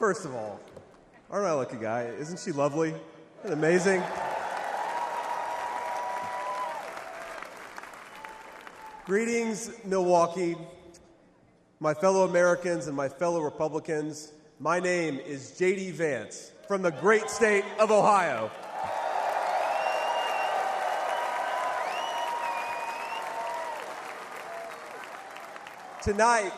First of all, aren't I a lucky guy? Isn't she lovely? Isn't it amazing? Greetings, Milwaukee, my fellow Americans and my fellow Republicans. My name is J.D. Vance from the great state of Ohio. Tonight,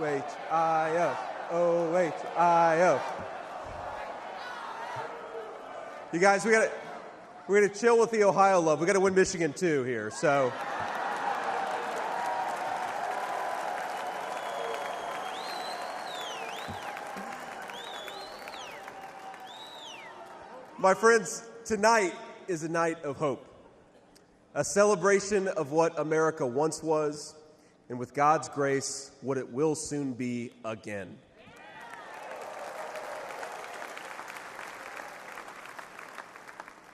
O-H-I-O, O-H-I-O. You guys, we're gonna chill with the Ohio love. We got to win Michigan too here, so. My friends, tonight is a night of hope, a celebration of what America once was, and with God's grace, what it will soon be again.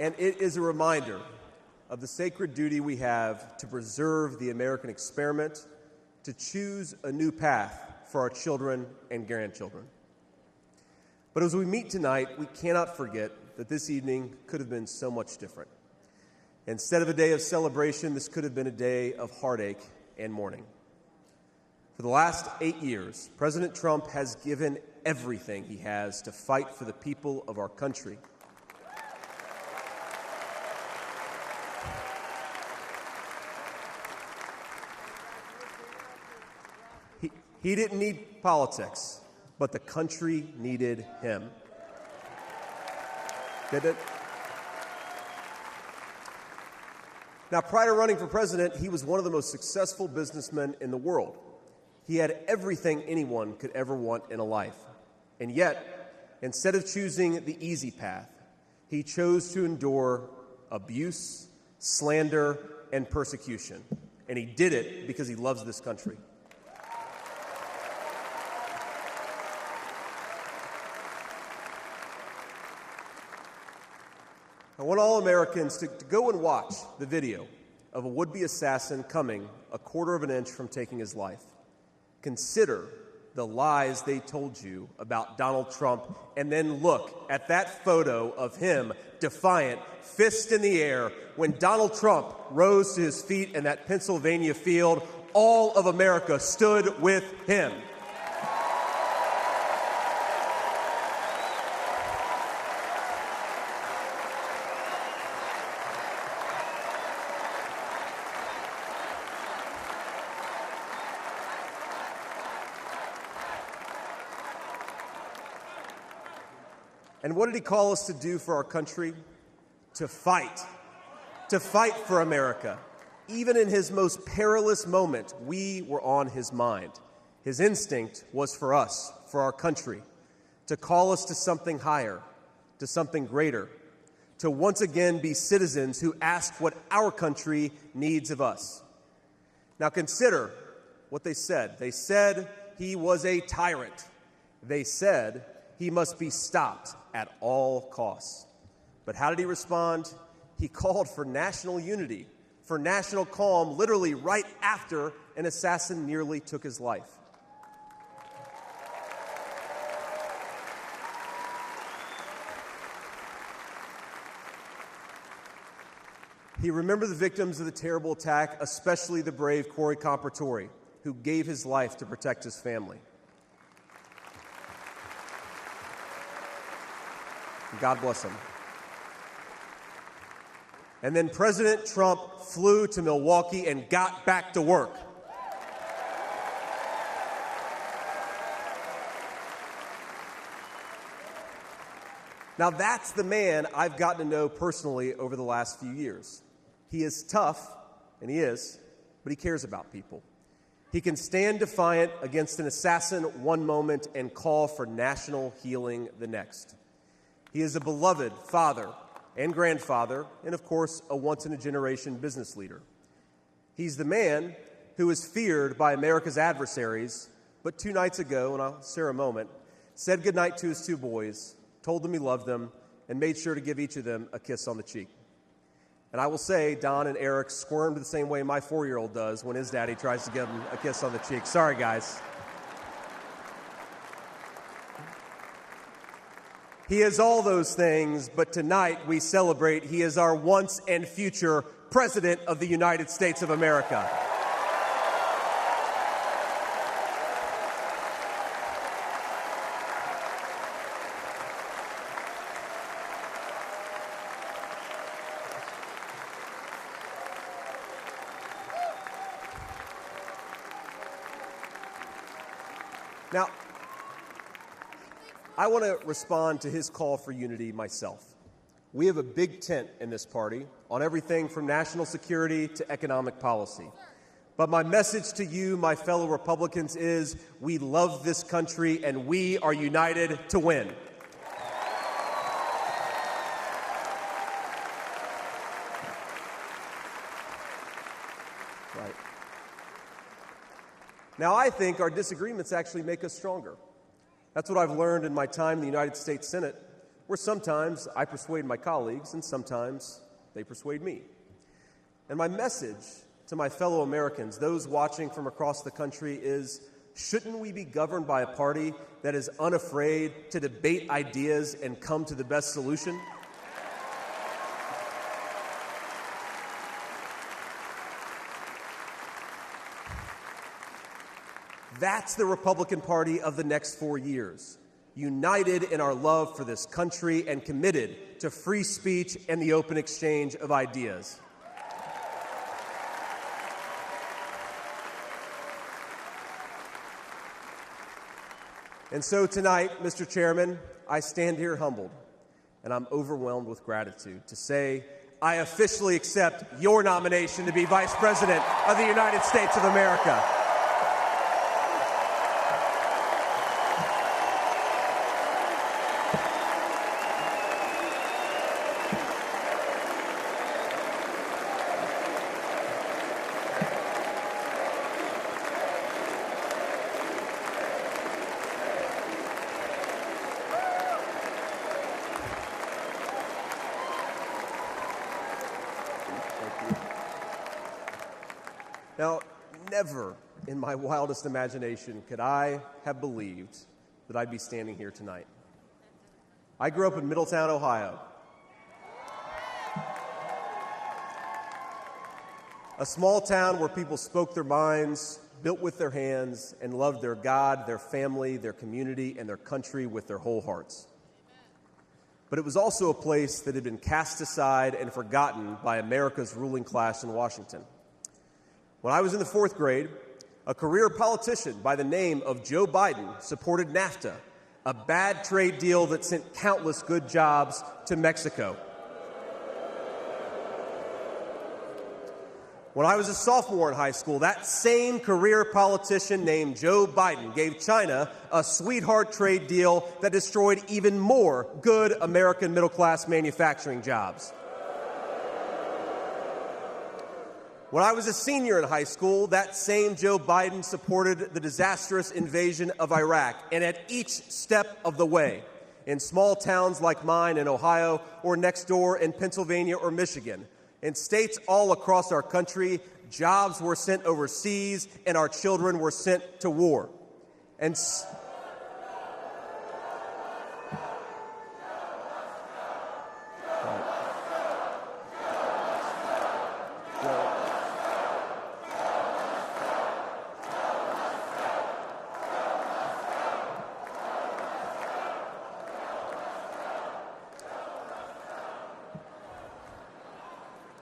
And it is a reminder of the sacred duty we have to preserve the American experiment, to choose a new path for our children and grandchildren. But as we meet tonight, we cannot forget that this evening could have been so much different. Instead of a day of celebration, this could have been a day of heartache and mourning. For the last 8 years, President Trump has given everything he has to fight for the people of our country. He didn't need politics, but the country needed him. Did it? Now, prior to running for president, he was one of the most successful businessmen in the world. He had everything anyone could ever want in a life. And yet, instead of choosing the easy path, he chose to endure abuse, slander, and persecution. And he did it because he loves this country. I want all Americans to go and watch the video of a would-be assassin coming a quarter of an inch from taking his life. Consider the lies they told you about Donald Trump, and then look at that photo of him, defiant, fist in the air. When Donald Trump rose to his feet in that Pennsylvania field, all of America stood with him. And what did he call us to do for our country? To fight for America. Even in his most perilous moment, we were on his mind. His instinct was for us, for our country, to call us to something higher, to something greater, to once again be citizens who ask what our country needs of us. Now consider what they said. They said he was a tyrant. They said he must be stopped at all costs. But how did he respond? He called for national unity, for national calm, literally right after an assassin nearly took his life. He remembered the victims of the terrible attack, especially the brave Corey Compertori, who gave his life to protect his family. God bless him. And then President Trump flew to Milwaukee and got back to work. Now that's the man I've gotten to know personally over the last few years. He is tough, and he is, but he cares about people. He can stand defiant against an assassin one moment and call for national healing the next. He is a beloved father and grandfather, and of course, a once-in-a-generation business leader. He's the man who is feared by America's adversaries, but 2 nights ago, and I'll share a moment, said goodnight to his 2 boys, told them he loved them, and made sure to give each of them a kiss on the cheek. And I will say, Don and Eric squirmed the same way my 4-year-old does when his daddy tries to give him a kiss on the cheek. Sorry, guys. He is all those things, but tonight we celebrate he is our once and future President of the United States of America. Now, I want to respond to his call for unity myself. We have a big tent in this party on everything from national security to economic policy. But my message to you, my fellow Republicans, is we love this country and we are united to win. Right. Now, I think our disagreements actually make us stronger. That's what I've learned in my time in the United States Senate, where sometimes I persuade my colleagues and sometimes they persuade me. And my message to my fellow Americans, those watching from across the country, is shouldn't we be governed by a party that is unafraid to debate ideas and come to the best solution? That's the Republican Party of the next 4 years, united in our love for this country and committed to free speech and the open exchange of ideas. And so tonight, Mr. Chairman, I stand here humbled, and I'm overwhelmed with gratitude to say I officially accept your nomination to be Vice President of the United States of America. Now, never in my wildest imagination could I have believed that I'd be standing here tonight. I grew up in Middletown, Ohio, a small town where people spoke their minds, built with their hands, and loved their God, their family, their community, and their country with their whole hearts. But it was also a place that had been cast aside and forgotten by America's ruling class in Washington. When I was in the 4th grade, a career politician by the name of Joe Biden supported NAFTA, a bad trade deal that sent countless good jobs to Mexico. When I was a sophomore in high school, that same career politician named Joe Biden gave China a sweetheart trade deal that destroyed even more good American middle-class manufacturing jobs. When I was a senior in high school, that same Joe Biden supported the disastrous invasion of Iraq, and at each step of the way, in small towns like mine in Ohio or next door in Pennsylvania or Michigan, in states all across our country, jobs were sent overseas and our children were sent to war. And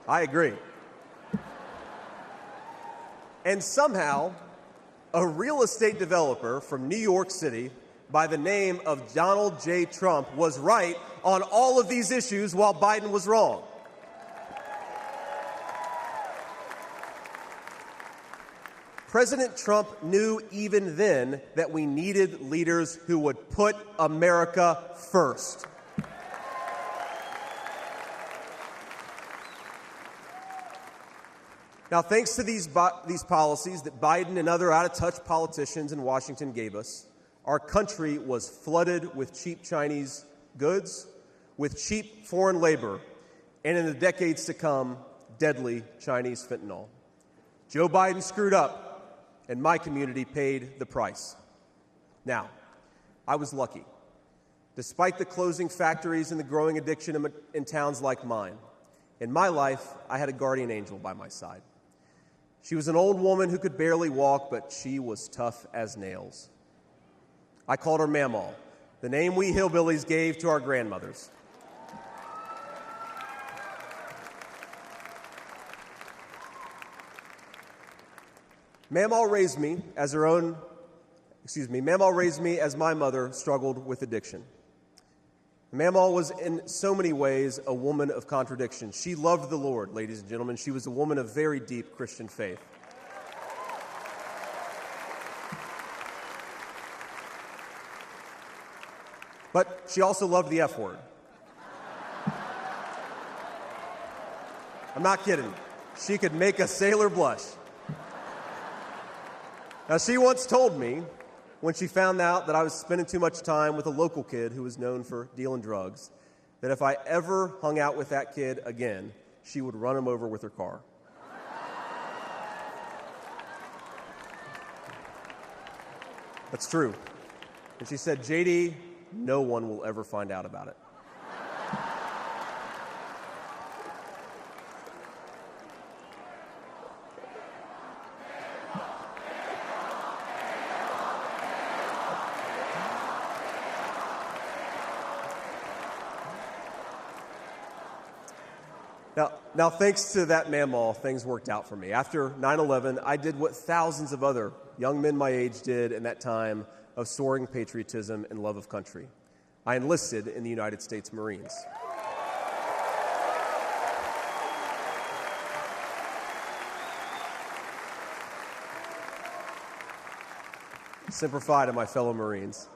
I agree. And somehow, a real estate developer from New York City by the name of Donald J. Trump was right on all of these issues while Biden was wrong. President Trump knew even then that we needed leaders who would put America first. Now, thanks to these policies that Biden and other out-of-touch politicians in Washington gave us, our country was flooded with cheap Chinese goods, with cheap foreign labor, and in the decades to come, deadly Chinese fentanyl. Joe Biden screwed up, and my community paid the price. Now, I was lucky. Despite the closing factories and the growing addiction in towns like mine, in my life, I had a guardian angel by my side. She was an old woman who could barely walk, but she was tough as nails. I called her Mamaw, the name we hillbillies gave to our grandmothers. Mamaw raised me as my mother struggled with addiction. Mamaw was in so many ways a woman of contradiction. She loved the Lord, ladies and gentlemen. She was a woman of very deep Christian faith. But she also loved the F word. I'm not kidding. She could make a sailor blush. Now, she once told me, when she found out that I was spending too much time with a local kid who was known for dealing drugs, that if I ever hung out with that kid again, she would run him over with her car. That's true. And she said, JD, no one will ever find out about it. Now, thanks to that Mamaw, things worked out for me. After 9/11, I did what thousands of other young men my age did in that time of soaring patriotism and love of country. I enlisted in the United States Marines. Semper Fi to my fellow Marines.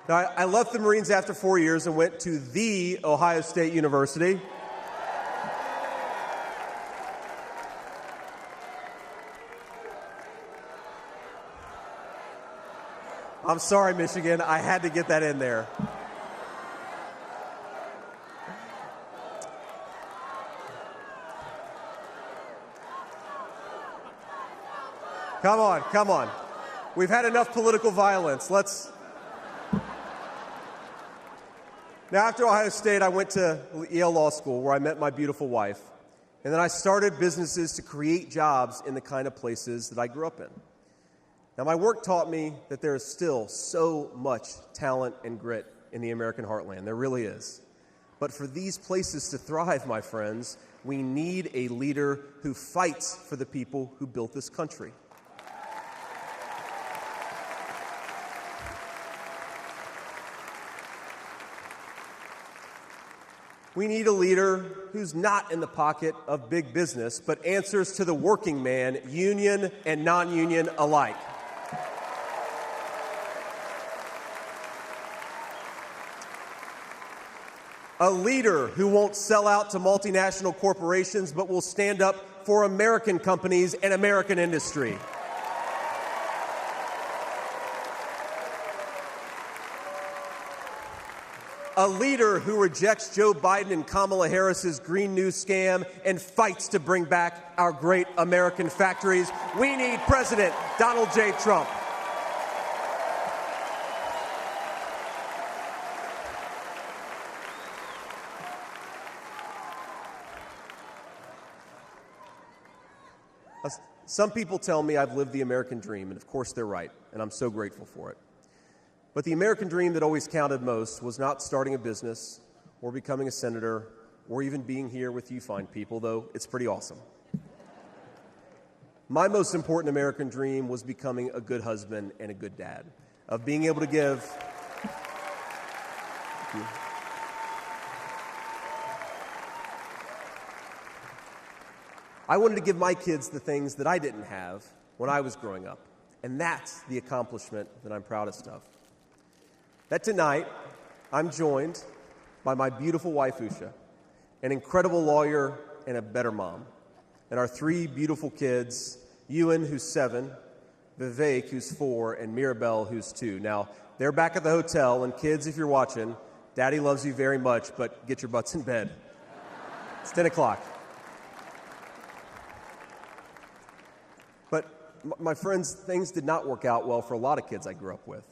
Now, I left the Marines after 4 years and went to the Ohio State University. I'm sorry, Michigan. I had to get that in there. Come on. We've had enough political violence. Now, after Ohio State, I went to Yale Law School, where I met my beautiful wife. And then I started businesses to create jobs in the kind of places that I grew up in. Now, my work taught me that there is still so much talent and grit in the American heartland. There really is. But for these places to thrive, my friends, we need a leader who fights for the people who built this country. We need a leader who's not in the pocket of big business, but answers to the working man, union and non-union alike. A leader who won't sell out to multinational corporations, but will stand up for American companies and American industry. A leader who rejects Joe Biden and Kamala Harris's Green New scam and fights to bring back our great American factories. We need President Donald J. Trump. Some people tell me I've lived the American dream, and of course they're right, and I'm so grateful for it. But the American dream that always counted most was not starting a business or becoming a senator or even being here with you fine people, though it's pretty awesome. My most important American dream was becoming a good husband and a good dad, of being able to give. I wanted to give my kids the things that I didn't have when I was growing up, and that's the accomplishment that I'm proudest of. That tonight, I'm joined by my beautiful wife, Usha, an incredible lawyer and a better mom, and our three beautiful kids, Ewan, who's 7, Vivek, who's 4, and Mirabelle, who's 2. Now, they're back at the hotel, and kids, if you're watching, Daddy loves you very much, but get your butts in bed. It's 10 o'clock. But my friends, things did not work out well for a lot of kids I grew up with.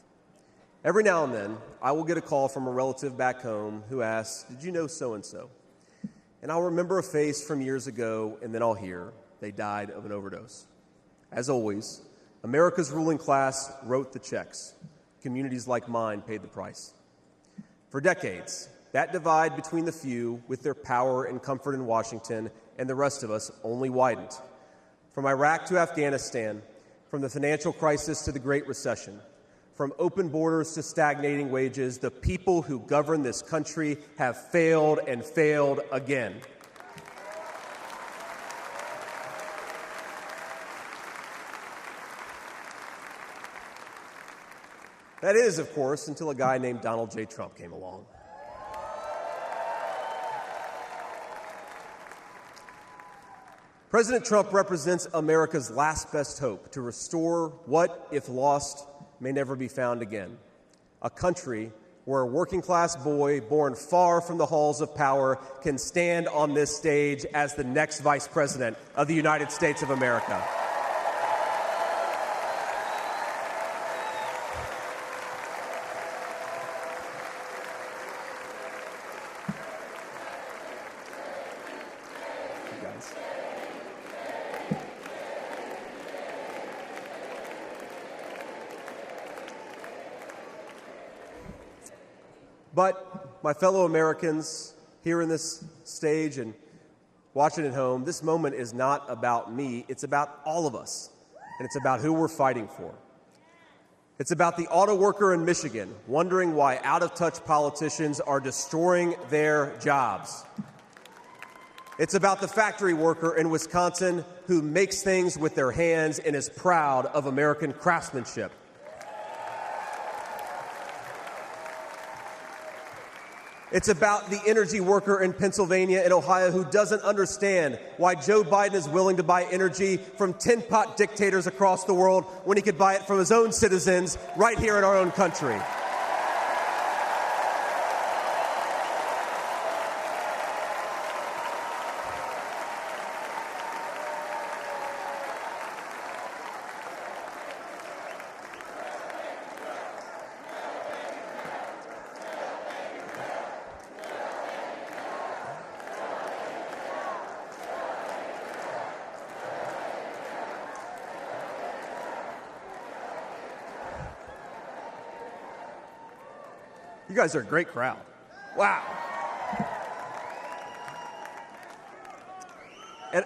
Every now and then, I will get a call from a relative back home who asks, "Did you know so-and-so?" And I'll remember a face from years ago, and then I'll hear they died of an overdose. As always, America's ruling class wrote the checks. Communities like mine paid the price. For decades, that divide between the few with their power and comfort in Washington and the rest of us only widened. From Iraq to Afghanistan, from the financial crisis to the Great Recession, from open borders to stagnating wages, the people who govern this country have failed and failed again. That is, of course, until a guy named Donald J. Trump came along. President Trump represents America's last best hope to restore what, if lost, may never be found again. A country where a working-class boy born far from the halls of power can stand on this stage as the next vice president of the United States of America. But my fellow Americans here in this stage and watching at home, this moment is not about me. It's about all of us, and it's about who we're fighting for. It's about the auto worker in Michigan wondering why out-of-touch politicians are destroying their jobs. It's about the factory worker in Wisconsin who makes things with their hands and is proud of American craftsmanship. It's about the energy worker in Pennsylvania and Ohio who doesn't understand why Joe Biden is willing to buy energy from tin-pot dictators across the world when he could buy it from his own citizens right here in our own country. You guys are a great crowd. Wow. And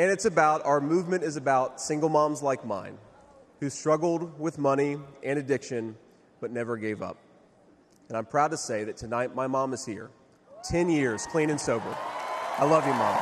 And it's about, our movement is about single moms like mine who struggled with money and addiction but never gave up. And I'm proud to say that tonight my mom is here, 10 years clean and sober. I love you, Mom.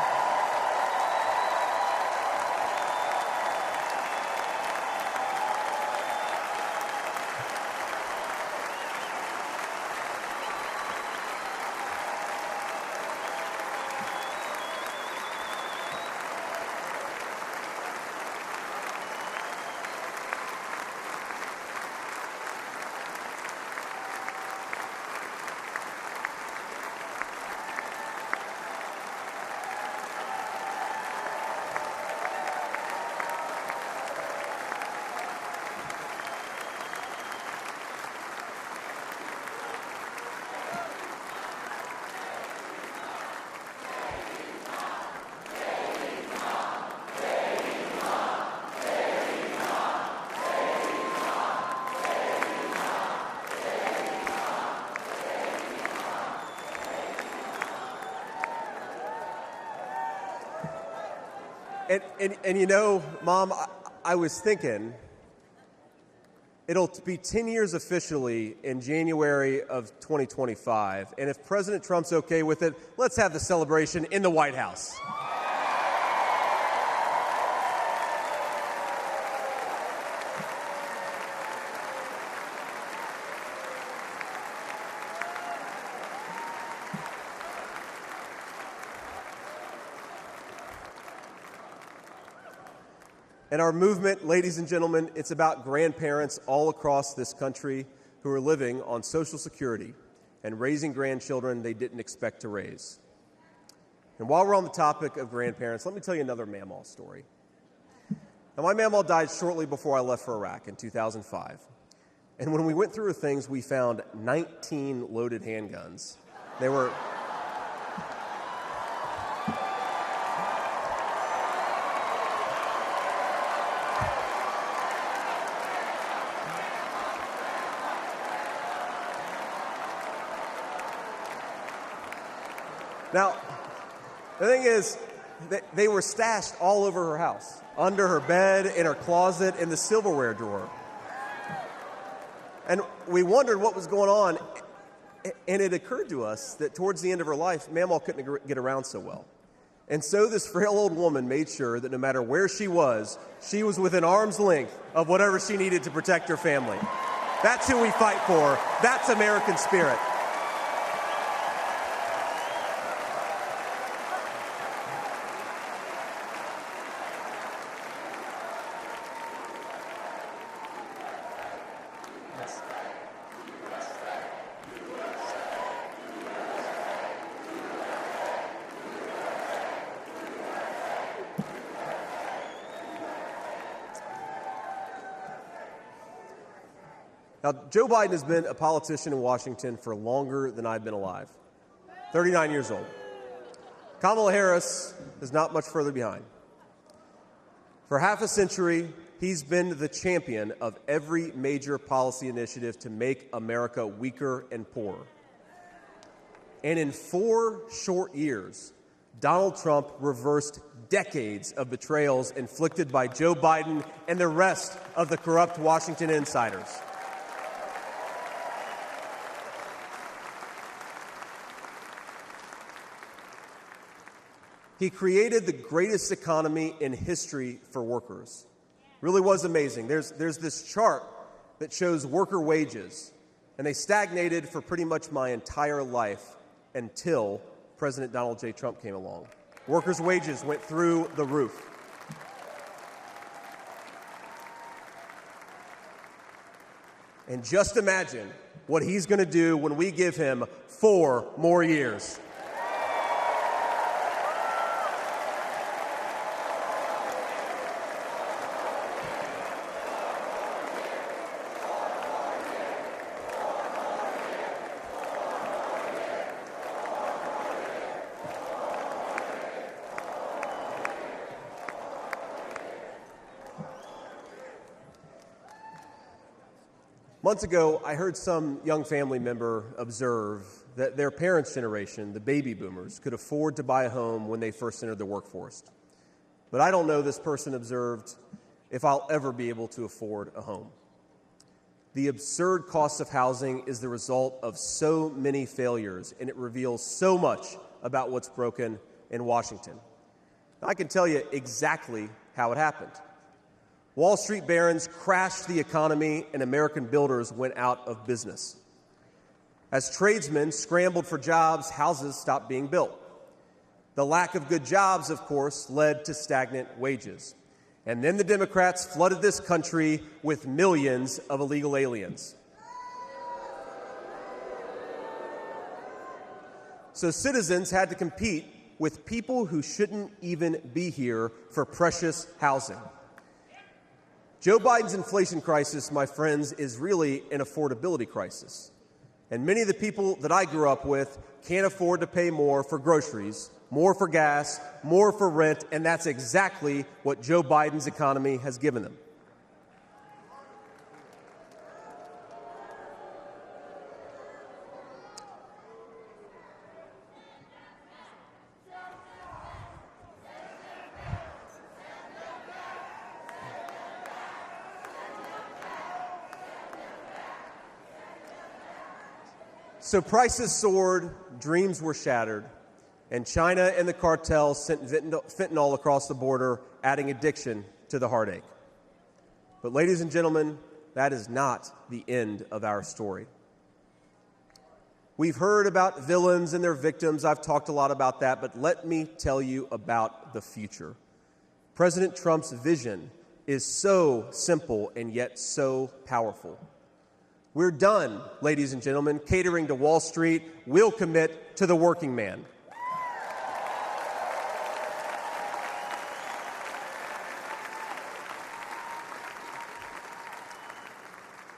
And you know, Mom, I was thinking, it'll be 10 years officially in January of 2025. And if President Trump's okay with it, let's have the celebration in the White House. And our movement, ladies and gentlemen, it's about grandparents all across this country who are living on Social Security and raising grandchildren they didn't expect to raise. And while we're on the topic of grandparents, let me tell you another Mamaw story. Now, my Mamaw died shortly before I left for Iraq in 2005. And when we went through her things, we found 19 loaded handguns. They were... Now, the thing is, they were stashed all over her house, under her bed, in her closet, in the silverware drawer. And we wondered what was going on, and it occurred to us that towards the end of her life, Mamaw couldn't get around so well. And so this frail old woman made sure that no matter where she was within arm's length of whatever she needed to protect her family. That's who we fight for. That's American spirit. Now, Joe Biden has been a politician in Washington for longer than I've been alive, 39 years old. Kamala Harris is not much further behind. For half a century, he's been the champion of every major policy initiative to make America weaker and poorer. And in 4 short years, Donald Trump reversed decades of betrayals inflicted by Joe Biden and the rest of the corrupt Washington insiders. He created the greatest economy in history for workers. Really was amazing. There's this chart that shows worker wages, and they stagnated for pretty much my entire life until President Donald J. Trump came along. Workers' wages went through the roof. And just imagine what he's going to do when we give him 4 more years. Months ago, I heard some young family member observe that their parents' generation, the baby boomers, could afford to buy a home when they first entered the workforce. But I don't know, this person observed, if I'll ever be able to afford a home. The absurd cost of housing is the result of so many failures, and it reveals so much about what's broken in Washington. I can tell you exactly how it happened. Wall Street barons crashed the economy, and American builders went out of business. As tradesmen scrambled for jobs, houses stopped being built. The lack of good jobs, of course, led to stagnant wages. And then the Democrats flooded this country with millions of illegal aliens. So citizens had to compete with people who shouldn't even be here for precious housing. Joe Biden's inflation crisis, my friends, is really an affordability crisis. And many of the people that I grew up with can't afford to pay more for groceries, more for gas, more for rent, and that's exactly what Joe Biden's economy has given them. So prices soared, dreams were shattered, and China and the cartels sent fentanyl across the border, adding addiction to the heartache. But ladies and gentlemen, that is not the end of our story. We've heard about villains and their victims. I've talked a lot about that, but let me tell you about the future. President Trump's vision is so simple and yet so powerful. We're done, ladies and gentlemen, catering to Wall Street. We'll commit to the working man.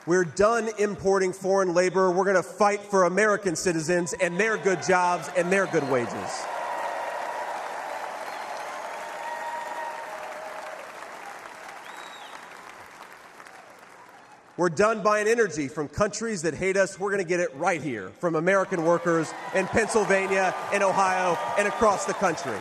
We're done importing foreign labor. We're going to fight for American citizens and their good jobs and their good wages. We're done buying energy from countries that hate us. We're going to get it right here from American workers in Pennsylvania and Ohio and across the country.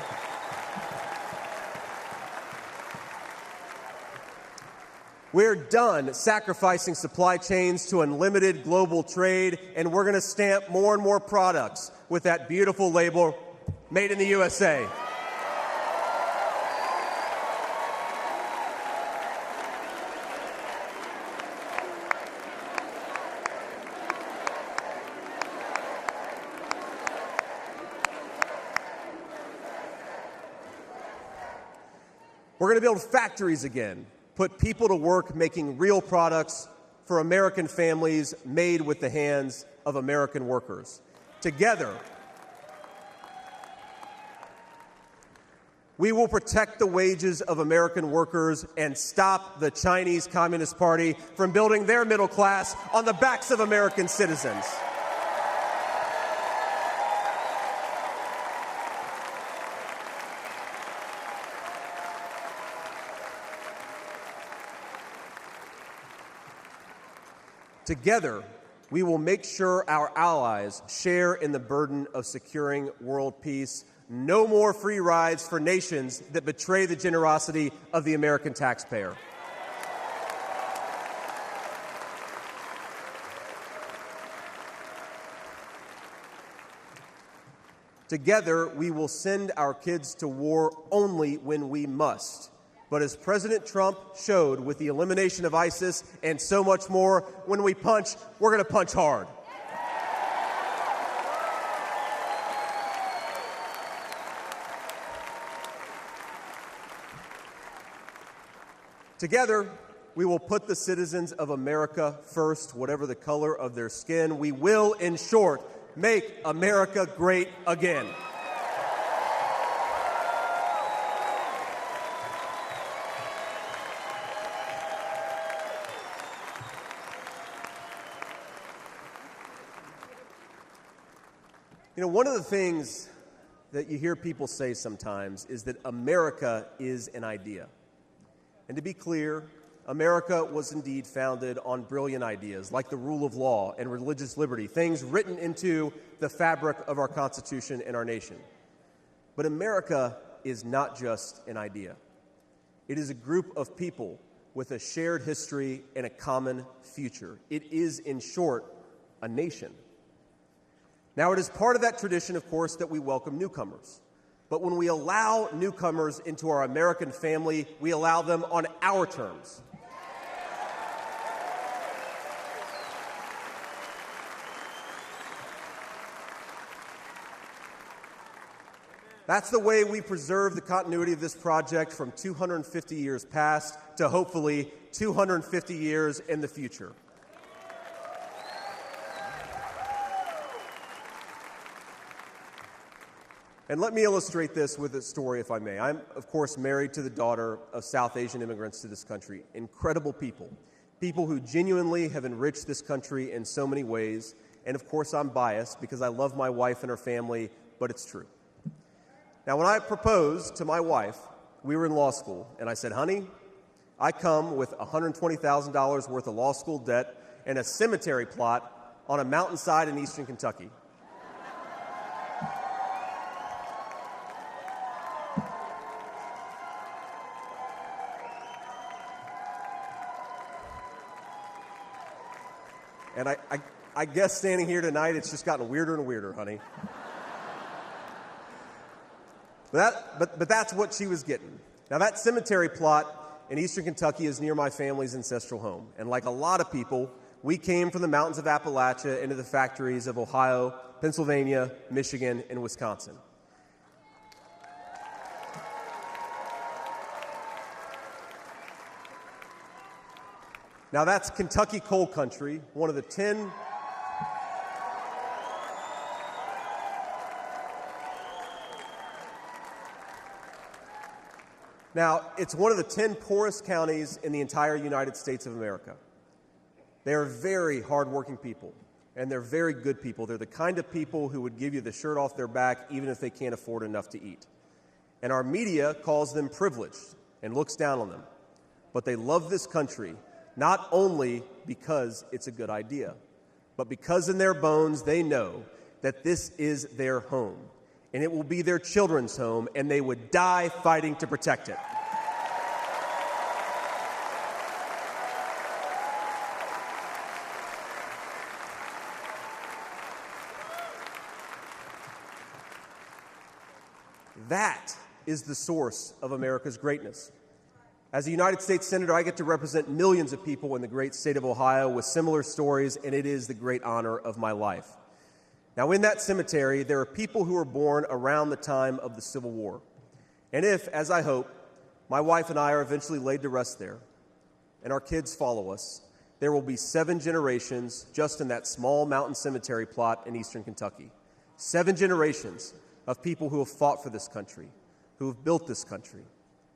We're done sacrificing supply chains to unlimited global trade, and we're going to stamp more and more products with that beautiful label, Made in the USA. We're going to build factories again, put people to work making real products for American families made with the hands of American workers. Together, we will protect the wages of American workers and stop the Chinese Communist Party from building their middle class on the backs of American citizens. Together, we will make sure our allies share in the burden of securing world peace. No more free rides for nations that betray the generosity of the American taxpayer. Together, we will send our kids to war only when we must. But as President Trump showed with the elimination of ISIS and so much more, when we punch, we're going to punch hard. Together, we will put the citizens of America first, whatever the color of their skin. We will, in short, make America great again. You know, one of the things that you hear people say sometimes is that America is an idea. And to be clear, America was indeed founded on brilliant ideas like the rule of law and religious liberty, things written into the fabric of our Constitution and our nation. But America is not just an idea. It is a group of people with a shared history and a common future. It is, in short, a nation. Now, it is part of that tradition, of course, that we welcome newcomers. But when we allow newcomers into our American family, we allow them on our terms. That's the way we preserve the continuity of this project from 250 years past to hopefully 250 years in the future. And let me illustrate this with a story, if I may. I'm, of course, married to the daughter of South Asian immigrants to this country. Incredible people. People who genuinely have enriched this country in so many ways. And, of course, I'm biased because I love my wife and her family, but it's true. Now, when I proposed to my wife, we were in law school, and I said, honey, I come with $120,000 worth of law school debt and a cemetery plot on a mountainside in eastern Kentucky. And I guess standing here tonight, it's just gotten weirder and weirder, honey. But that's what she was getting. Now, that cemetery plot in eastern Kentucky is near my family's ancestral home. And like a lot of people, we came from the mountains of Appalachia into the factories of Ohio, Pennsylvania, Michigan, and Wisconsin. Now that's Kentucky coal country, one of the 10 Now, it's one of the 10 poorest counties in the entire United States of America. They are very hardworking people, and they're very good people. They're the kind of people who would give you the shirt off their back even if they can't afford enough to eat. And our media calls them privileged and looks down on them. But they love this country not only because it's a good idea, but because in their bones they know that this is their home. And it will be their children's home, and they would die fighting to protect it. That is the source of America's greatness. As a United States Senator, I get to represent millions of people in the great state of Ohio with similar stories, and it is the great honor of my life. Now, in that cemetery, there are people who were born around the time of the Civil War. And if, as I hope, my wife and I are eventually laid to rest there, and our kids follow us, there will be 7 generations just in that small mountain cemetery plot in eastern Kentucky. 7 generations of people who have fought for this country, who have built this country,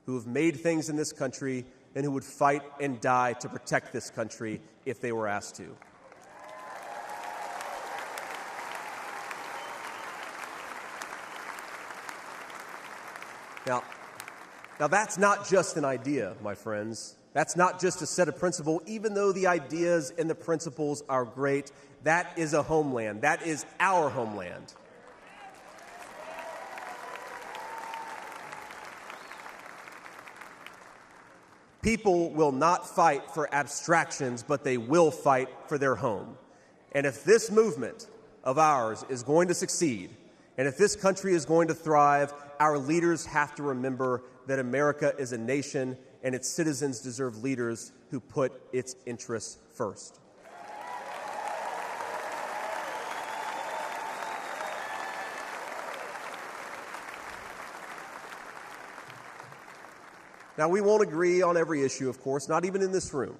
who have made things in this country, and who would fight and die to protect this country if they were asked to. Now that's not just an idea, my friends. That's not just a set of principles. Even though the ideas and the principles are great, that is a homeland. That is our homeland. People will not fight for abstractions, but they will fight for their home. And if this movement of ours is going to succeed, and if this country is going to thrive, our leaders have to remember that America is a nation and its citizens deserve leaders who put its interests first. Now, we won't agree on every issue, of course, not even in this room.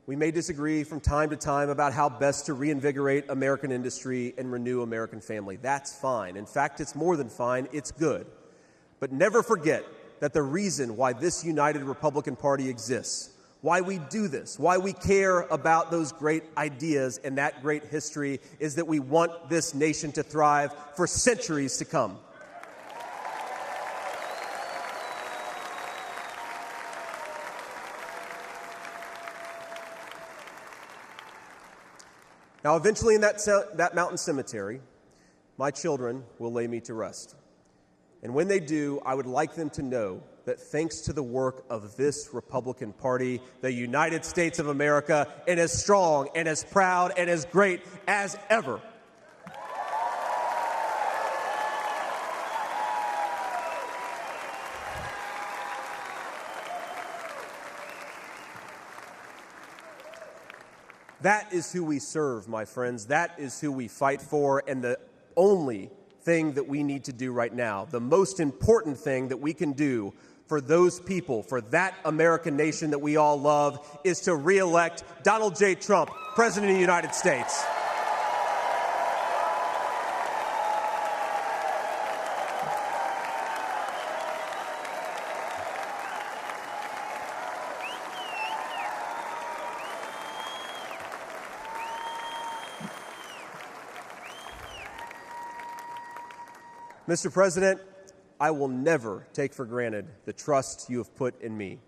We may disagree from time to time about how best to reinvigorate American industry and renew American family. That's fine. In fact, it's more than fine. It's good. But never forget that the reason why this united Republican Party exists, why we do this, why we care about those great ideas and that great history, is that we want this nation to thrive for centuries to come. Now, eventually in that mountain cemetery, my children will lay me to rest. And when they do, I would like them to know that thanks to the work of this Republican Party, the United States of America is as strong and as proud and as great as ever. That is who we serve, my friends. That is who we fight for. And the only thing that we need to do right now, the most important thing that we can do for those people, for that American nation that we all love, is to re-elect Donald J. Trump, President of the United States. Mr. President, I will never take for granted the trust you have put in me.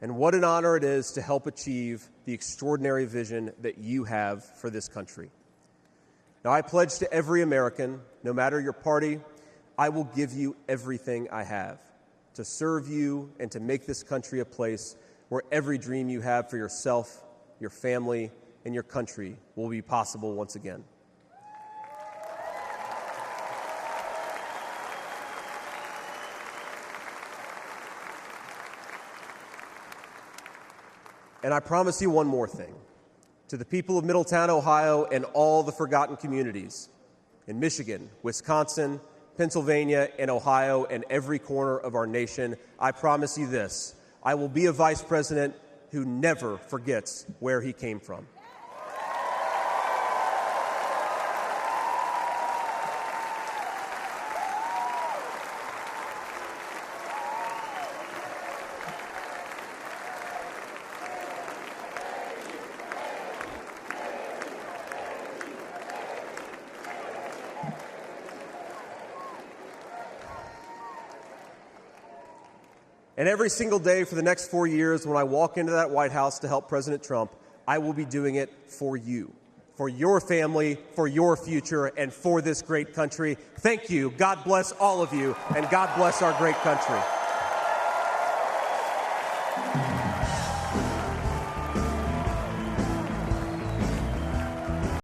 And what an honor it is to help achieve the extraordinary vision that you have for this country. Now, I pledge to every American, no matter your party, I will give you everything I have to serve you and to make this country a place where every dream you have for yourself, your family, and your country will be possible once again. And I promise you one more thing. To the people of Middletown, Ohio, and all the forgotten communities in Michigan, Wisconsin, Pennsylvania, and Ohio, and every corner of our nation, I promise you this. I will be a vice president who never forgets where he came from. And every single day for the next 4 years, when I walk into that White House to help President Trump, I will be doing it for you, for your family, for your future, and for this great country. Thank you. God bless all of you, and God bless our great country.